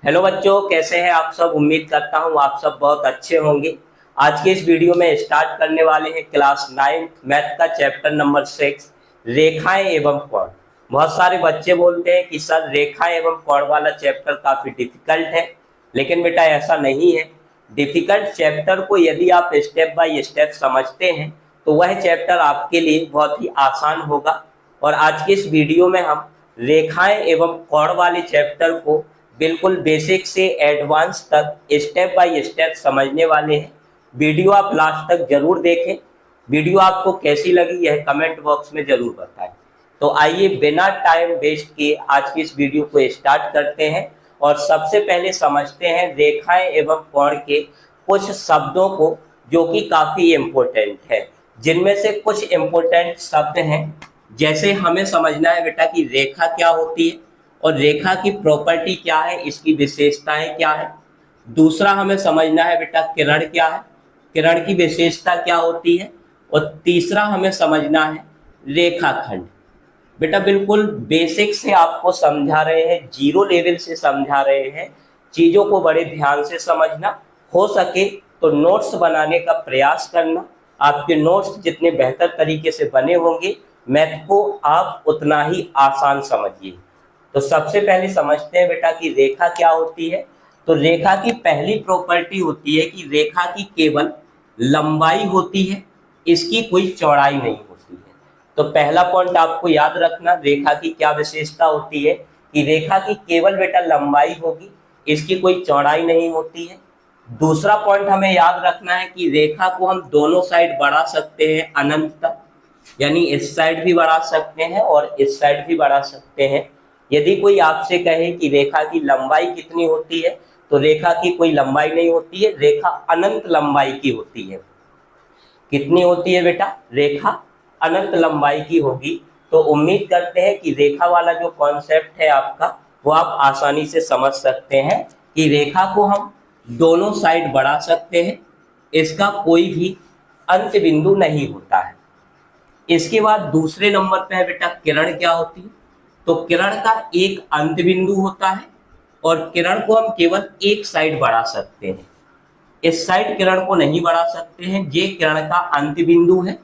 Hello बच्चों, कैसे हैं आप सब। उम्मीद करता हूं आप सब बहुत अच्छे होंगे। आज के इस वीडियो में स्टार्ट करने वाले हैं क्लास 9 मैथ का चैप्टर नंबर 6 रेखाएं एवं कोण। बहुत सारे बच्चे बोलते हैं कि सर रेखाएं एवं कोण वाला चैप्टर काफी डिफिकल्ट है, लेकिन बेटा ऐसा नहीं है। डिफिकल्ट चैप्टर को यदि आप स्टेप बाय स्टेप समझते हैं तो वह चैप्टर आपके लिए बहुत ही आसान होगा। और आज के इस वीडियो में हम रेखाएं एवं कोण वाले चैप्टर को बिल्कुल बेसिक से एडवांस तक स्टेप बाय स्टेप समझने वाले हैं। वीडियो आप लास्ट तक जरूर देखें। वीडियो आपको कैसी लगी यह कमेंट बॉक्स में जरूर बताएं। तो आइए बिना टाइम वेस्ट किए आज की इस वीडियो को स्टार्ट करते हैं और सबसे पहले समझते हैं रेखाएं एवं कोण के कुछ शब्दों को, जो कि काफी इम्पोर्टेंट है। जिनमें से कुछ इम्पोर्टेंट शब्द हैं, जैसे हमें समझना है बेटा कि रेखा क्या होती है और रेखा की प्रॉपर्टी क्या है, इसकी विशेषताएं क्या है। दूसरा हमें समझना है बेटा किरण क्या है, किरण की विशेषता क्या होती है। और तीसरा हमें समझना है रेखाखंड। बेटा बिल्कुल बेसिक से आपको समझा रहे हैं, जीरो लेवल से समझा रहे हैं। चीज़ों को बड़े ध्यान से समझना, हो सके तो नोट्स बनाने का प्रयास करना। आपके नोट्स जितने बेहतर तरीके से बने होंगे, मैथ को आप उतना ही आसान समझिए। तो सबसे पहले समझते हैं बेटा कि रेखा क्या होती है। तो रेखा की पहली प्रॉपर्टी होती है कि रेखा की केवल लंबाई होती है, इसकी कोई चौड़ाई नहीं होती है। तो पहला पॉइंट आपको याद रखना, रेखा की क्या विशेषता होती है कि रेखा की केवल बेटा लंबाई होगी, इसकी कोई चौड़ाई नहीं होती है। दूसरा पॉइंट हमें याद रखना है कि रेखा को हम दोनों साइड बढ़ा सकते हैं अनंत तक, यानी इस साइड भी बढ़ा सकते हैं और इस साइड भी बढ़ा सकते हैं। यदि कोई आपसे कहे कि रेखा की लंबाई कितनी होती है, तो रेखा की कोई लंबाई नहीं होती है, रेखा अनंत लंबाई की होती है। कितनी होती है बेटा? रेखा अनंत लंबाई की होगी। तो उम्मीद करते हैं कि रेखा वाला जो कॉन्सेप्ट है आपका, वो आप आसानी से समझ सकते हैं कि रेखा को हम दोनों साइड बढ़ा सकते हैं, इसका कोई भी अंत बिंदु नहीं होता है। इसके बाद दूसरे नंबर पे है बेटा किरण क्या होती है। तो किरण का एक अंत बिंदु होता है और किरण को हम केवल एक साइड बढ़ा सकते हैं, इस साइड किरण को नहीं बढ़ा सकते हैं। ये किरण का अंत बिंदु है,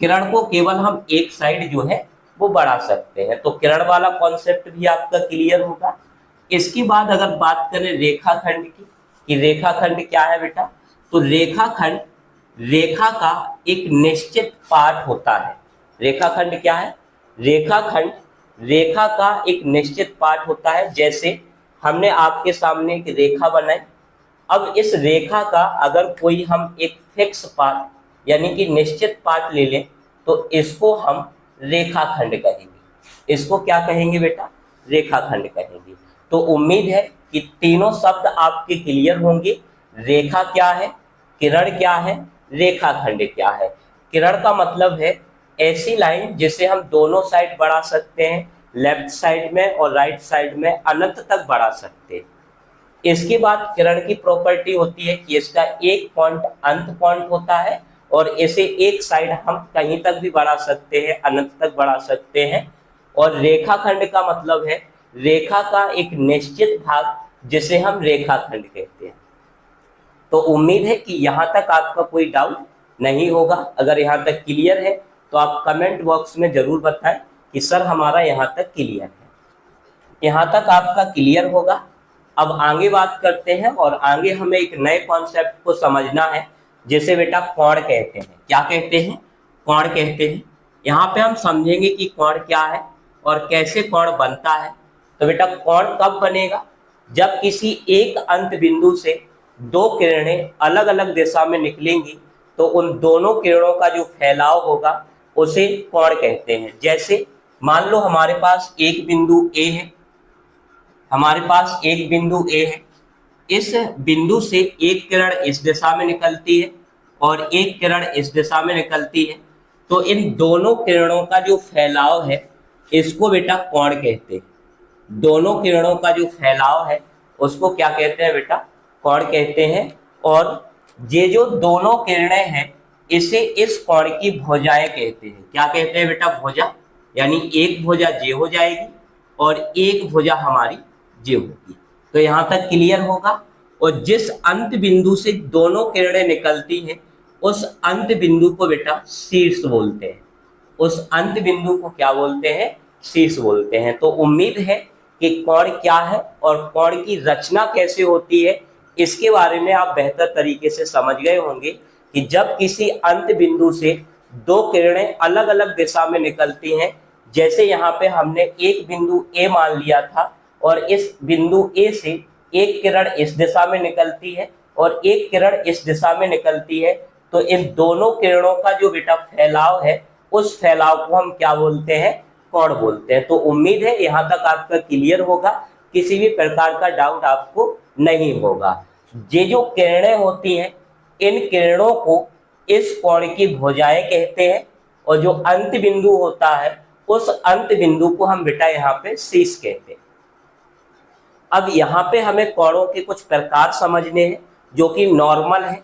किरण को केवल हम एक साइड जो है वो बढ़ा सकते हैं। तो किरण वाला कॉन्सेप्ट भी आपका क्लियर होगा। इसके बाद अगर बात करें रेखाखंड की, कि रेखाखंड क्या है बेटा, तो रेखाखंड रेखा का एक निश्चित पार्ट होता है। रेखाखंड क्या है? रेखाखंड रेखा का एक निश्चित पार्ट होता है। जैसे हमने आपके सामने एक रेखा बनाई, अब इस रेखा का अगर कोई हम एक फिक्स पार्ट यानी कि निश्चित पार्ट ले लें, तो इसको हम रेखाखंड कहेंगे। इसको क्या कहेंगे बेटा? रेखाखंड कहेंगे। तो उम्मीद है कि तीनों शब्द आपके क्लियर होंगे। रेखा क्या है, किरण क्या है, रेखाखंड क्या है। किरण का मतलब है ऐसी लाइन जिसे हम दोनों साइड बढ़ा सकते हैं, लेफ्ट साइड में और राइट साइड में अनंत तक बढ़ा सकते हैं। इसके बाद किरण की प्रॉपर्टी होती है कि इसका एक पॉइंट अंत पॉइंट होता है और इसे एक साइड हम कहीं तक भी बढ़ा सकते हैं, अनंत तक बढ़ा सकते हैं। और रेखाखंड का मतलब है रेखा का एक निश्चित भाग जिसे हम रेखाखंड कहते हैं। तो उम्मीद है कि यहाँ तक आपका कोई डाउट नहीं होगा। अगर यहाँ तक क्लियर है तो आप कमेंट बॉक्स में जरूर बताएं कि सर हमारा यहाँ तक क्लियर है। यहाँ तक आपका क्लियर होगा। अब आगे बात करते हैं और आगे हमें एक नए कॉन्सेप्ट को समझना है, जिसे बेटा कोण कहते हैं। क्या कहते हैं? कोण कहते हैं। यहाँ पे हम समझेंगे कि कोण क्या है और कैसे कोण बनता है। तो बेटा कोण कब बनेगा? जब किसी एक अंत बिंदु से दो किरणें अलग अलग दिशा में निकलेंगी, तो उन दोनों किरणों का जो फैलाव होगा उसे कोण कहते हैं। जैसे मान लो हमारे पास एक बिंदु ए है, हमारे पास एक बिंदु ए है, इस बिंदु से एक किरण इस दिशा में निकलती है और एक किरण इस दिशा में निकलती है। तो इन दोनों किरणों का जो फैलाव है इसको बेटा कोण कहते हैं। दोनों किरणों का जो फैलाव है उसको क्या कहते हैं बेटा? कोण कहते हैं। और ये जो दोनों किरणें हैं इसे इस कोण की भुजाएं कहते हैं। क्या कहते हैं बेटा? भुजा। यानी एक भुजा ये हो जाएगी और एक भुजा हमारी ये होगी। तो यहां तक क्लियर होगा। और जिस अंत बिंदु से दोनों किरणें निकलती हैं उस अंत बिंदु को बेटा शीर्ष बोलते हैं। उस अंत बिंदु को क्या बोलते हैं? शीर्ष बोलते हैं। तो उम्मीद है कि कोण क्या है और कोण की रचना कैसे होती है इसके बारे में आप बेहतर तरीके से समझ गए होंगे कि जब किसी अंत बिंदु से दो किरणें अलग अलग दिशा में निकलती हैं, जैसे यहाँ पे हमने एक बिंदु ए मान लिया था और इस बिंदु ए से एक किरण इस दिशा में निकलती है और एक किरण इस दिशा में निकलती है, तो इन दोनों किरणों का जो बेटा फैलाव है उस फैलाव को हम क्या बोलते हैं? कोण बोलते हैं। तो उम्मीद है यहाँ तक आपका क्लियर होगा, किसी भी प्रकार का डाउट आपको नहीं होगा। ये जो किरणें होती हैं इन किरणों को इस कोण की भुजाएं कहते हैं और जो अंत बिंदु होता है उस अंत बिंदु को हम बेटा यहाँ पे शीर्ष कहते हैं। अब यहाँ पे हमें कोणों के कुछ प्रकार समझने हैं जो कि नॉर्मल है।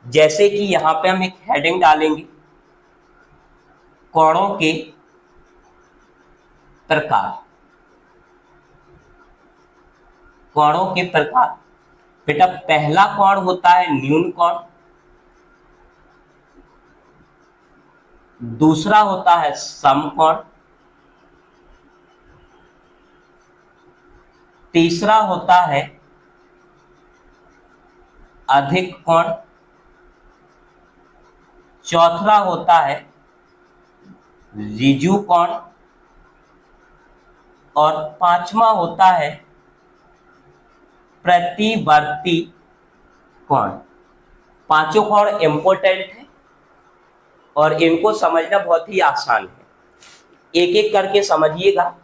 जैसे कि यहाँ पे हम एक हेडिंग डालेंगे, कोणों के प्रकार। कोणों के प्रकार बेटा, पहला कोण होता है न्यून कोण, दूसरा होता है समकोण, तीसरा होता है अधिक कोण, चौथा होता है ऋजु कोण और पांचवा होता है प्रतिवर्ती कोण। पांचों कोण इंपॉर्टेंट है और इनको समझना बहुत ही आसान है। एक एक करके समझिएगा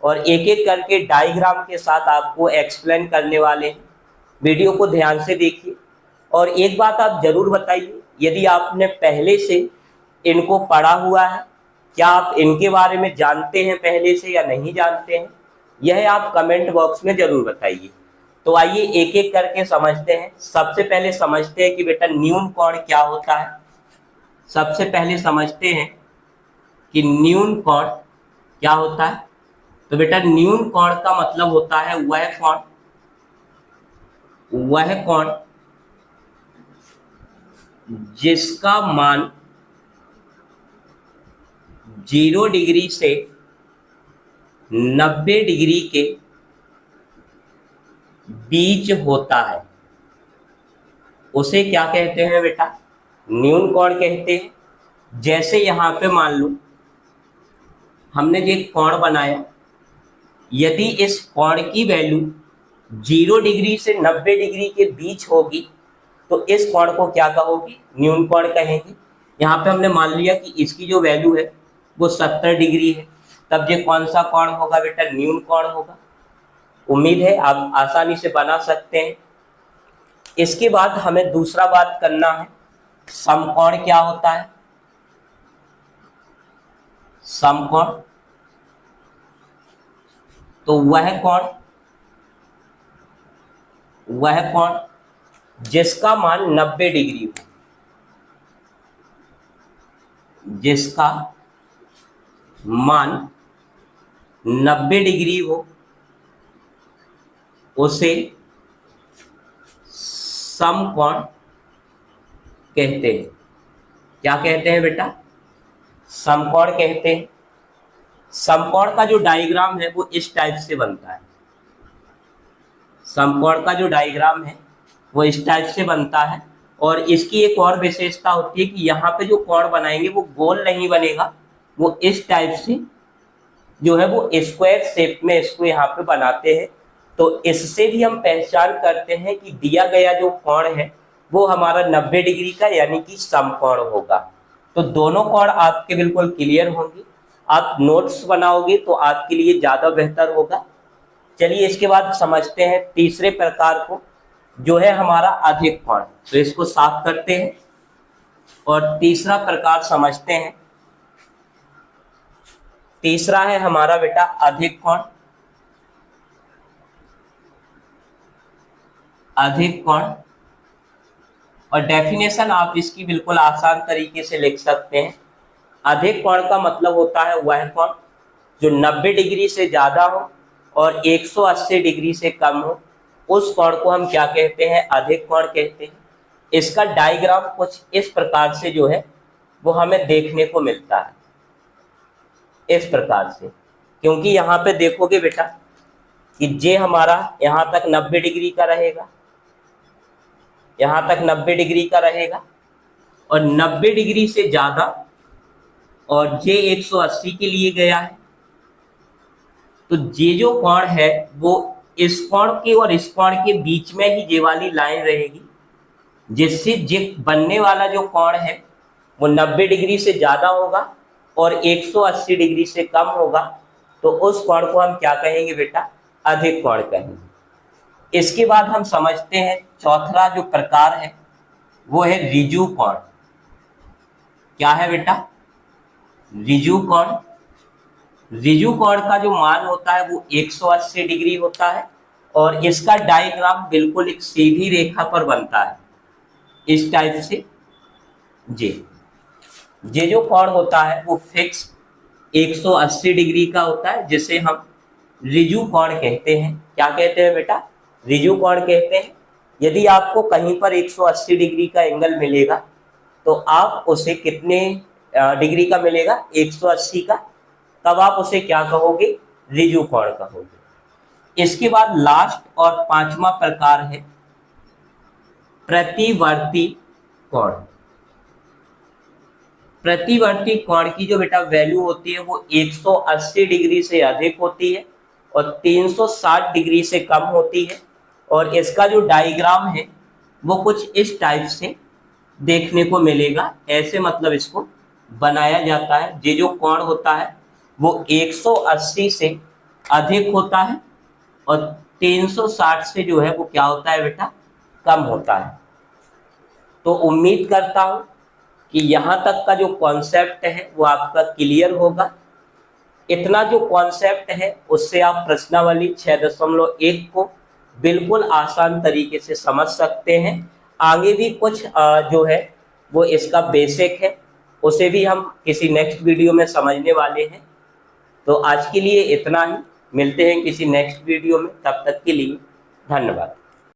और एक एक करके डायग्राम के साथ आपको एक्सप्लेन करने वाले हैं। वीडियो को ध्यान से देखिए और एक बात आप जरूर बताइए, यदि आपने पहले से इनको पढ़ा हुआ है, क्या आप इनके बारे में जानते हैं पहले से या नहीं जानते हैं, यह आप कमेंट बॉक्स में जरूर बताइए। तो आइए एक एक करके समझते हैं। सबसे पहले समझते हैं कि बेटा न्यून कोण क्या होता है। सबसे पहले समझते हैं कि न्यून कोण क्या होता है। तो बेटा न्यून कोण का मतलब होता है वह कोण जिसका मान 0 डिग्री से 90 डिग्री के बीच होता है, उसे क्या कहते हैं बेटा? न्यून कोण कहते हैं। जैसे यहाँ पे मान लो हमने ये कोण बनाया, यदि इस कोण की वैल्यू 0 डिग्री से 90 डिग्री के बीच होगी तो इस कोण को क्या कहोगी? न्यून कोण कहेंगे। यहाँ पे हमने मान लिया कि इसकी जो वैल्यू है वो 70 डिग्री है, तब ये कौन सा कोण होगा बेटा? न्यून कोण होगा। उम्मीद है आप आसानी से बना सकते हैं। इसके बाद हमें दूसरा बात करना है, समकोण क्या होता है? समकोण तो वह कोण जिसका मान 90 डिग्री हो, जिसका मान 90 डिग्री हो उसे समकोण कहते हैं। क्या कहते हैं बेटा? समकोण कहते हैं। समकोण का जो डायग्राम है वो इस टाइप से बनता है। समकोण का जो डायग्राम है वो इस टाइप से बनता है और इसकी एक और विशेषता होती है कि यहाँ पे जो कोण बनाएंगे वो गोल नहीं बनेगा, वो इस टाइप से जो है वो स्क्वायर शेप में इसको यहाँ पे बनाते हैं। तो इससे भी हम पहचान करते हैं कि दिया गया जो कोण है वो हमारा 90 डिग्री का यानी कि समकोण होगा। तो दोनों कोण आपके बिल्कुल क्लियर होंगे। आप नोट्स बनाओगे तो आपके लिए ज़्यादा बेहतर होगा। चलिए इसके बाद समझते हैं तीसरे प्रकार को, जो है हमारा अधिक कोण। तो इसको साफ करते हैं और तीसरा प्रकार समझते हैं। तीसरा है हमारा बेटा अधिक कोण। अधिक कोण और डेफिनेशन आप इसकी बिल्कुल आसान तरीके से लिख सकते हैं। अधिक कोण का मतलब होता है वह कोण जो 90 डिग्री से ज़्यादा हो और 180 डिग्री से कम हो, उस कोण को हम क्या कहते हैं, अधिक कोण कहते हैं। इसका डायग्राम कुछ इस प्रकार से जो है वो हमें देखने को मिलता है, इस प्रकार से। क्योंकि यहाँ पे देखोगे बेटा कि जे हमारा यहाँ तक 90 डिग्री का रहेगा, यहाँ तक 90 डिग्री का रहेगा, और 90 डिग्री से ज़्यादा, और जे 180 के लिए गया है। तो जे जो कोण है वो इस कोण के और इस कोण के बीच में ही जे वाली लाइन रहेगी, जिससे जे बनने वाला जो कोण है वो 90 डिग्री से ज़्यादा होगा और 180 डिग्री से कम होगा। तो उस कोण को हम क्या कहेंगे बेटा, अधिक कोण कहेंगे। इसके बाद हम समझते हैं चौथा जो प्रकार है वो है ऋजु कोण। क्या है बेटा, ऋजु कोण। ऋजु कोण का जो मान होता है वो 180 डिग्री होता है, और इसका डायग्राम बिल्कुल एक सीधी रेखा पर बनता है, इस टाइप से। जे जो कोण होता है वो फिक्स 180 डिग्री का होता है, जिसे हम ऋजु कोण कहते हैं। क्या कहते हैं बेटा, ऋजु कोण कहते हैं। यदि आपको कहीं पर 180 डिग्री का एंगल मिलेगा तो आप उसे कितने डिग्री का मिलेगा, 180 का, तब आप उसे क्या कहोगे, ऋजु कोण कहोगे। इसके बाद लास्ट और पांचवा प्रकार है प्रतिवर्ती कोण। प्रतिवर्ती कोण की जो बेटा वैल्यू होती है वो 180 डिग्री से अधिक होती है और 360 डिग्री से कम होती है, और इसका जो डायग्राम है वो कुछ इस टाइप से देखने को मिलेगा। ऐसे मतलब इसको बनाया जाता है। ये जो कोण होता है वो 180 से अधिक होता है और 360 से जो है वो क्या होता है बेटा, कम होता है। तो उम्मीद करता हूं कि यहाँ तक का जो कॉन्सेप्ट है वो आपका क्लियर होगा। इतना जो कॉन्सेप्ट है उससे आप प्रश्नावली 6.1 को बिल्कुल आसान तरीके से समझ सकते हैं। आगे भी कुछ जो है वो इसका बेसिक है, उसे भी हम किसी नेक्स्ट वीडियो में समझने वाले हैं। तो आज के लिए इतना ही, मिलते हैं किसी नेक्स्ट वीडियो में, तब तक के लिए धन्यवाद।